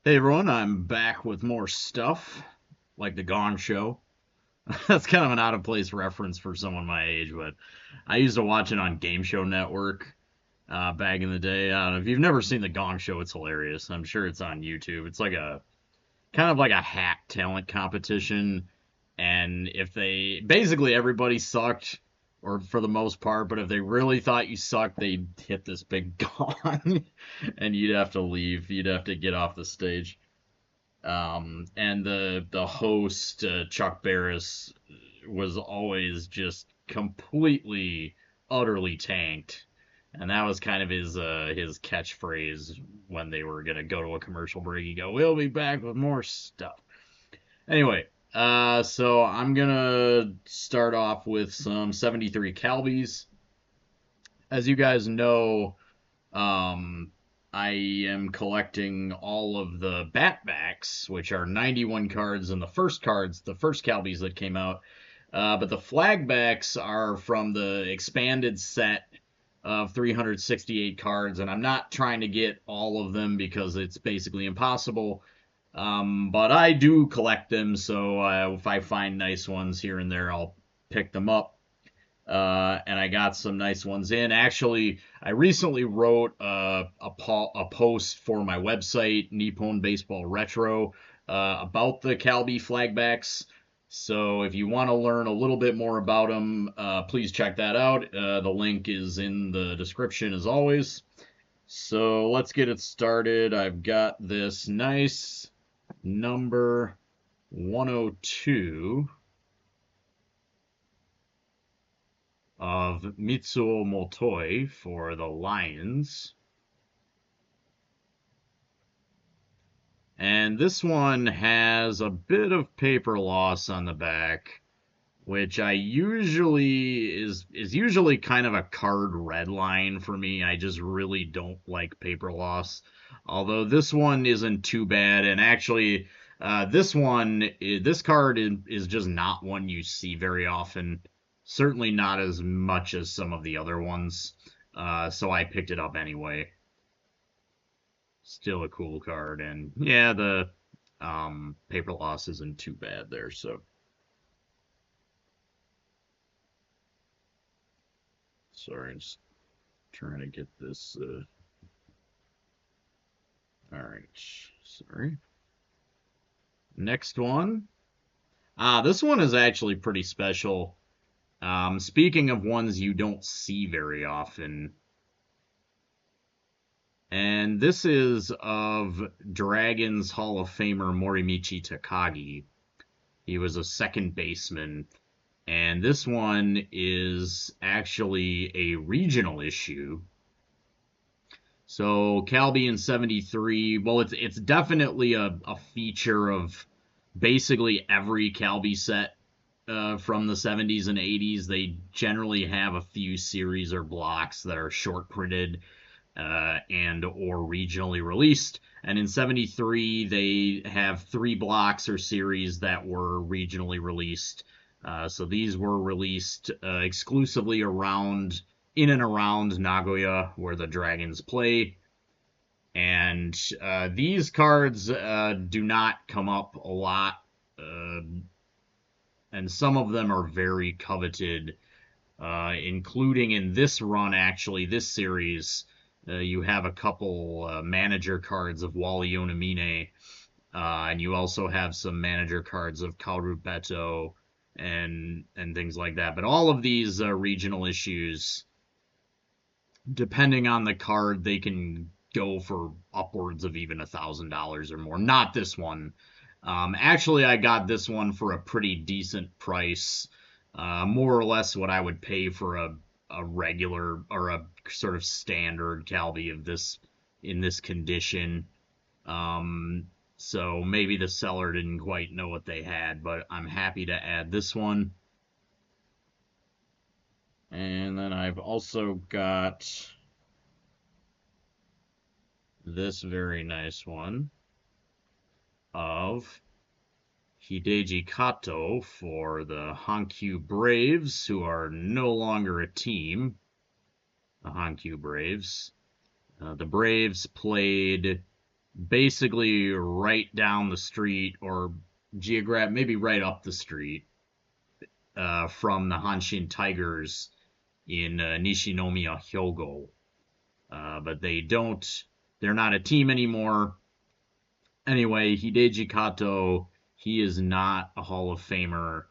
Hey everyone, I'm back with more stuff, like the Gong Show. That's kind of an out of place reference for someone my age, but I used to watch it on Game Show Network back in the day. I don't know if you've never seen the Gong Show, it's hilarious. I'm sure it's on YouTube. It's like a kind of like a hack talent competition, and if they basically everybody sucked, or for the most part, but if they really thought you sucked, they'd hit this big gong, and you'd have to leave. You'd have to get off the stage. And the host Chuck Barris was always just completely, utterly tanked, and that was kind of his catchphrase when they were gonna go to a commercial break. He go, "We'll be back with more stuff." Anyway, so I'm gonna start off with some '73 Calbies. As you guys know, um, I am collecting all of the Batbacks, which are 91 cards and the first Calbies that came out. But the Flagbacks are from the expanded set of 368 cards, and I'm not trying to get all of them because it's basically impossible. But I do collect them, so if I find nice ones here and there, I'll pick them up. And I got some nice ones in. Actually, I recently wrote a post for my website, Nippon Baseball Retro, about the Calbee Flagbacks. So if you want to learn a little bit more about them, please check that out. The link is in the description as always. So let's get it started. I've got this nice number 102 of Mitsuo Motoi for the Lions. And this one has a bit of paper loss on the back, which I usually is usually kind of a card red line for me. I just really don't like paper loss. Although this one isn't too bad, and actually, this card is just not one you see very often. Certainly not as much as some of the other ones. So I picked it up anyway. Still a cool card, and yeah, the paper loss isn't too bad there. So sorry, I'm just trying to get this. All right, sorry. Next one. This one is actually pretty special. Speaking of ones you don't see very often, and this is of Dragons Hall of Famer Morimichi Takagi. He was a second baseman, and this one is actually a regional issue. So Calbee in '73, well, it's definitely a feature of basically every Calbee set from the '70s and '80s. They generally have a few series or blocks that are short printed and or regionally released. And in '73, they have 3 blocks or series that were regionally released. So these were released exclusively in and around Nagoya, where the Dragons play. And these cards do not come up a lot, uh, and some of them are very coveted, including in this run, actually, this series. You have a couple manager cards of Wally Onamine, and you also have some manager cards of Kaoru Beto and things like that. But all of these regional issues, depending on the card, they can go for upwards of even $1,000 or more. Not this one. Actually, I got this one for a pretty decent price, more or less what I would pay for a regular or a sort of standard Calbee of this in this condition. So maybe the seller didn't quite know what they had, but I'm happy to add this one. And then I've also got this very nice one of Hideji Kato for the Hankyu Braves, who are no longer a team. The Hankyu Braves. The Braves played basically right down the street, or maybe right up the street from the Hanshin Tigers in Nishinomiya, Hyogo. But they're not a team anymore. Anyway, Hideji Kato, he is not a Hall of Famer,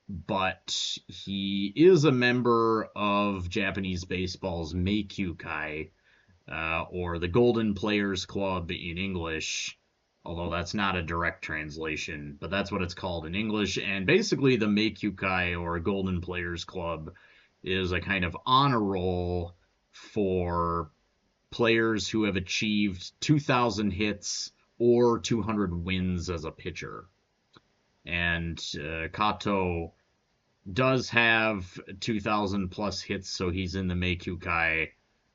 but he is a member of Japanese baseball's Meikyukai, or the Golden Players Club in English, although that's not a direct translation, but that's what it's called in English. And basically, the Meikyukai, or Golden Players Club, is a kind of honor roll for players who have achieved 2,000 hits or 200 wins as a pitcher. And Kato does have 2,000 plus hits, so he's in the Meikyukai.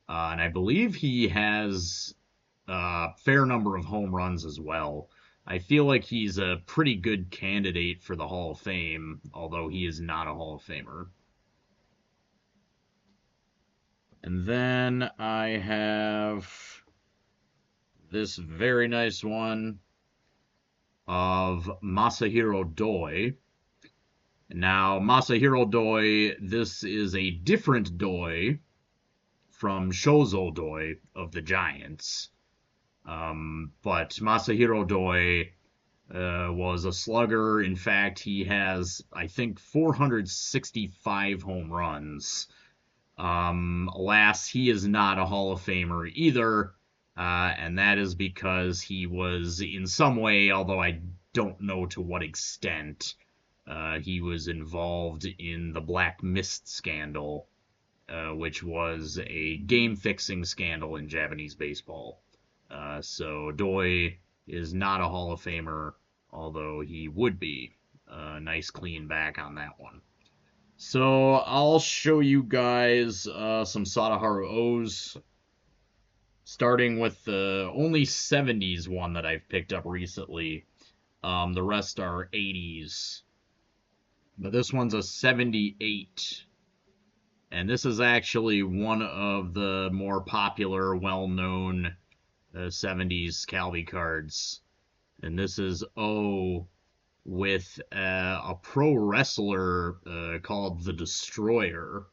And I believe he has a fair number of home runs as well. I feel like he's a pretty good candidate for the Hall of Fame, although he is not a Hall of Famer. And then I have this very nice one of Masahiro Doi. Now, Masahiro Doi, this is a different Doi from Shozo Doi of the Giants. But Masahiro Doi was a slugger. In fact, he has, I think, 465 home runs. Alas, he is not a Hall of Famer either, and that is because he was in some way, although I don't know to what extent, he was involved in the Black Mist scandal, which was a game-fixing scandal in Japanese baseball. So Doi is not a Hall of Famer, although he would be. Nice clean back on that one. So I'll show you guys some Sadaharu O's, starting with the only 70s one that I've picked up recently. The rest are 80s. But this one's a 78. And this is actually one of the more popular, well-known 70s Calvi cards. And this is O with a pro wrestler called The Destroyer.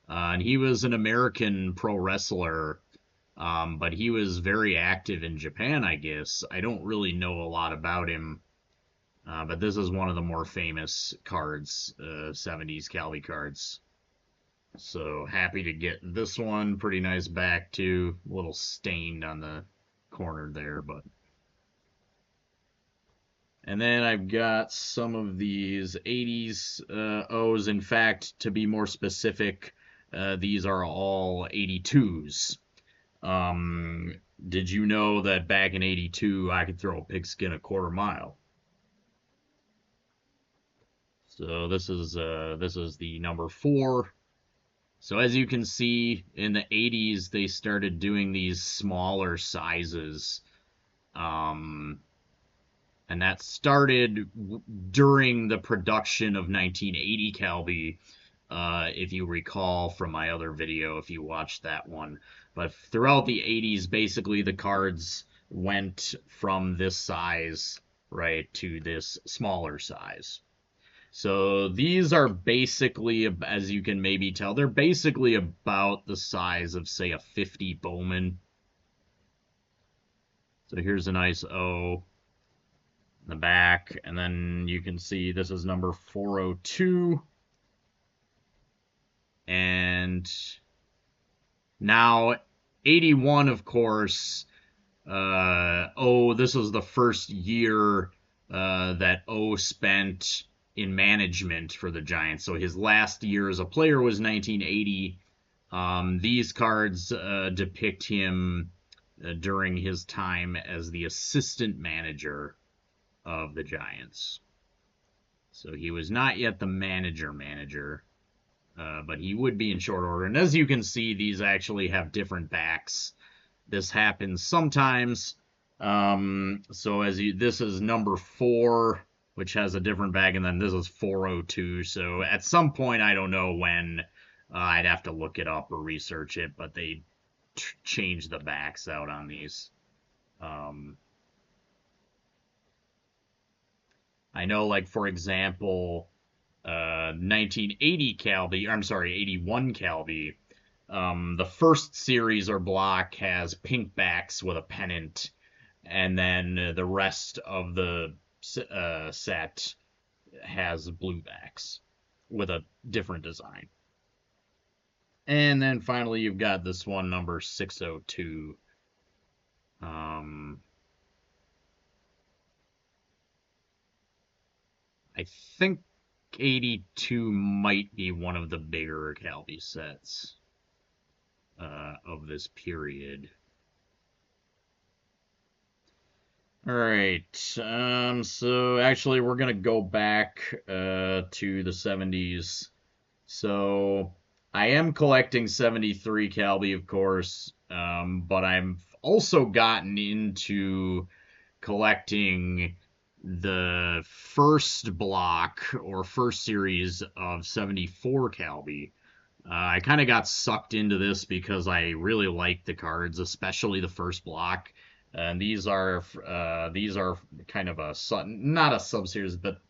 And he was an American pro wrestler, but he was very active in Japan, I guess. I don't really know a lot about him, but this is one of the more famous cards, 70s Calvi cards. So happy to get this one. Pretty nice back, too. A little stained on the corner there, but... And then I've got some of these 80s O's. In fact, to be more specific, these are all 82s. Did you know that back in 82, I could throw a pigskin a quarter mile? So this is the number 4. So as you can see, in the 80s, they started doing these smaller sizes. And that started during the production of 1980 Calvi, if you recall from my other video, if you watched that one. But throughout the 80s, basically the cards went from this size, right, to this smaller size. So these are basically, as you can maybe tell, they're basically about the size of, say, a 50 Bowman. So here's a nice O in the back, and then you can see this is number 402. And now 81, of course, this was the first year that O spent in management for the Giants. So his last year as a player was 1980. These cards depict him during his time as the assistant manager of the Giants. So he was not yet the manager, but he would be in short order. And as you can see, these actually have different backs. This happens sometimes. So this is number 4, which has a different back, and then this is 402. So at some point, I don't know when, I'd have to look it up or research it, but they change the backs out on these. Um, I know, like, for example, 1980 Calbee, I'm sorry, 81 Calbee, the first series or block has pink backs with a pennant, and then the rest of the set has blue backs with a different design. And then finally, you've got this one, number 602. Um, I think 82 might be one of the bigger Calbee sets of this period. All right. So actually, we're gonna go back to the 70s. So I am collecting 73 Calbee, of course, but I've also gotten into collecting the first block or first series of 74 Calbee. I kind of got sucked into this because I really like the cards, especially the first block. And these are kind of a not a sub-series, but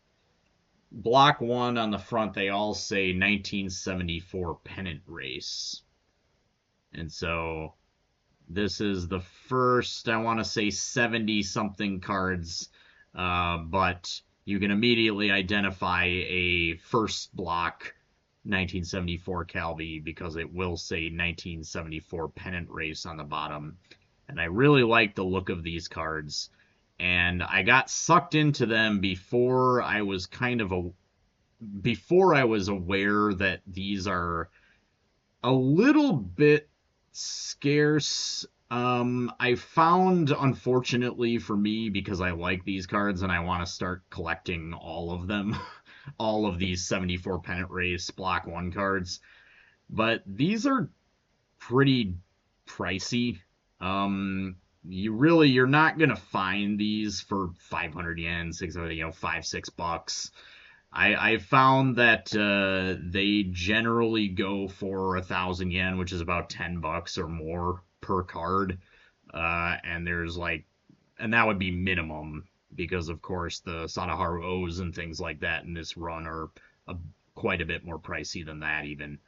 block one on the front. They all say 1974 Pennant Race, and so this is the first, I want to say, 70 something cards, but you can immediately identify a first block 1974 Calbee because it will say 1974 Pennant Race on the bottom. And I really like the look of these cards. And I got sucked into them before I was aware that these are a little bit scarce. I found, unfortunately for me, because I like these cards and I want to start collecting all of them, all of these 74 Pennant Race Block 1 cards. But these are pretty pricey. You're not gonna find these for 500 yen, 600, $5-6. I found that they generally go for 1,000 yen, which is about $10 or more per card. And and that would be minimum because, of course, the Sadaharu O's and things like that in this run are a, quite a bit more pricey than that even.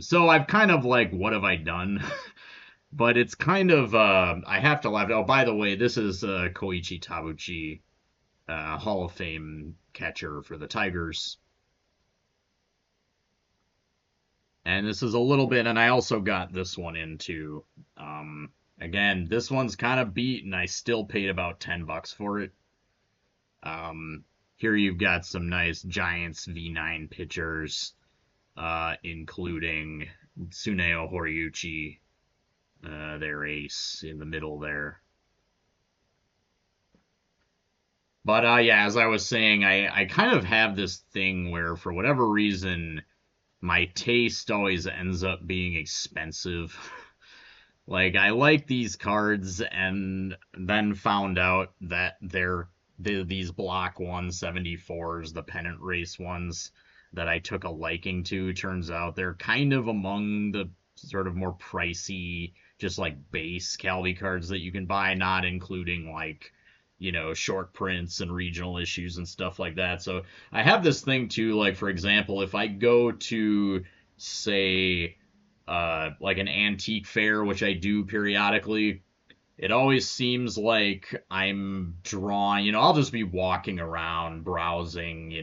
So I've kind of like, what have I done? But it's kind of, I have to laugh. Oh, by the way, this is Koichi Tabuchi, Hall of Fame catcher for the Tigers. And this is a little bit, and I also got this one in too. Again, this one's kind of beat, and I still paid about $10 for it. Here you've got some nice Giants V9 pitchers, including Tsuneo Horiuchi, their ace in the middle there. But yeah, as I was saying, I kind of have this thing where, for whatever reason, my taste always ends up being expensive. Like, I like these cards, and then found out that these Block 174s, the Pennant Race ones that I took a liking to. Turns out they're kind of among the sort of more pricey, just like base Calbee cards that you can buy, not including like, short prints and regional issues and stuff like that. So I have this thing too, like, for example, if I go to, say, like an antique fair, which I do periodically, it always seems like I'm drawn, I'll just be walking around browsing,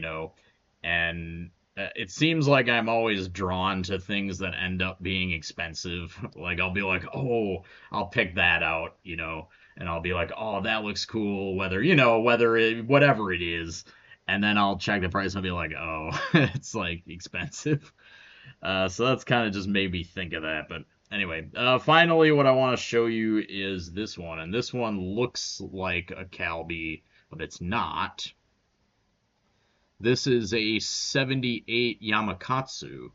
and it seems like I'm always drawn to things that end up being expensive. Like, I'll be like, oh, I'll pick that out, and I'll be like, oh, that looks cool, whatever it is. And then I'll check the price and I'll be like, oh, it's like expensive. So that's kind of just made me think of that. But anyway, finally, what I want to show you is this one. And this one looks like a Calbee, but it's not. This is a 78 Yamakatsu.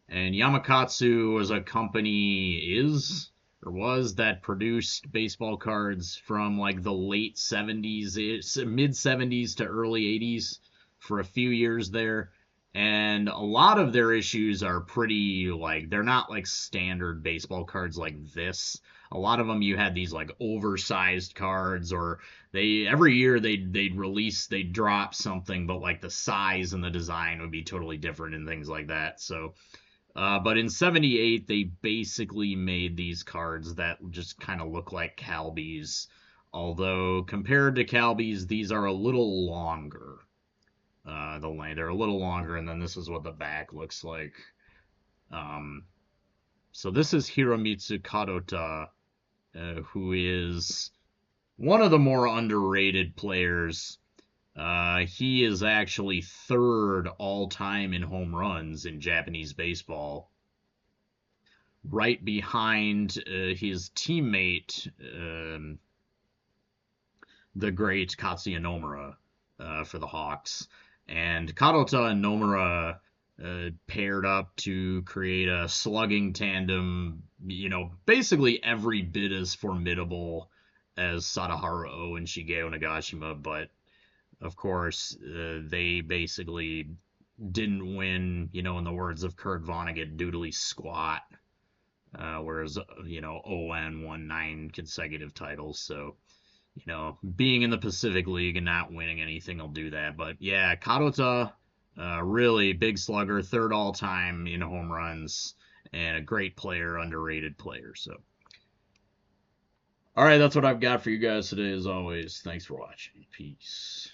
And Yamakatsu was a company, was, that produced baseball cards from like the late 70s, mid 70s to early 80s for a few years there. And a lot of their issues are pretty, like, they're not like standard baseball cards like this. a lot of them you had these like oversized cards, or they every year they'd drop something, but like the size and the design would be totally different and things like that. So but in 78, they basically made these cards that just kind of look like Calbys. Although, compared to Calbys, these are a little longer. They're a little longer, and then this is what the back looks like. Um, so this is Hiromitsu Kadota, who is one of the more underrated players. He is actually third all time in home runs in Japanese baseball, right behind his teammate, the great Katsuya Nomura, for the Hawks. And Kadota and Nomura paired up to create a slugging tandem, basically every bit as formidable as Sadaharu O and Shigeo Nagashima, but of course, they basically didn't win, in the words of Kurt Vonnegut, doodly squat. Whereas, ON won 9 consecutive titles. So, being in the Pacific League and not winning anything will do that. But yeah, Kadota, really big slugger, third all time in home runs, and a great player, underrated player. So, all right, that's what I've got for you guys today. As always, thanks for watching. Peace.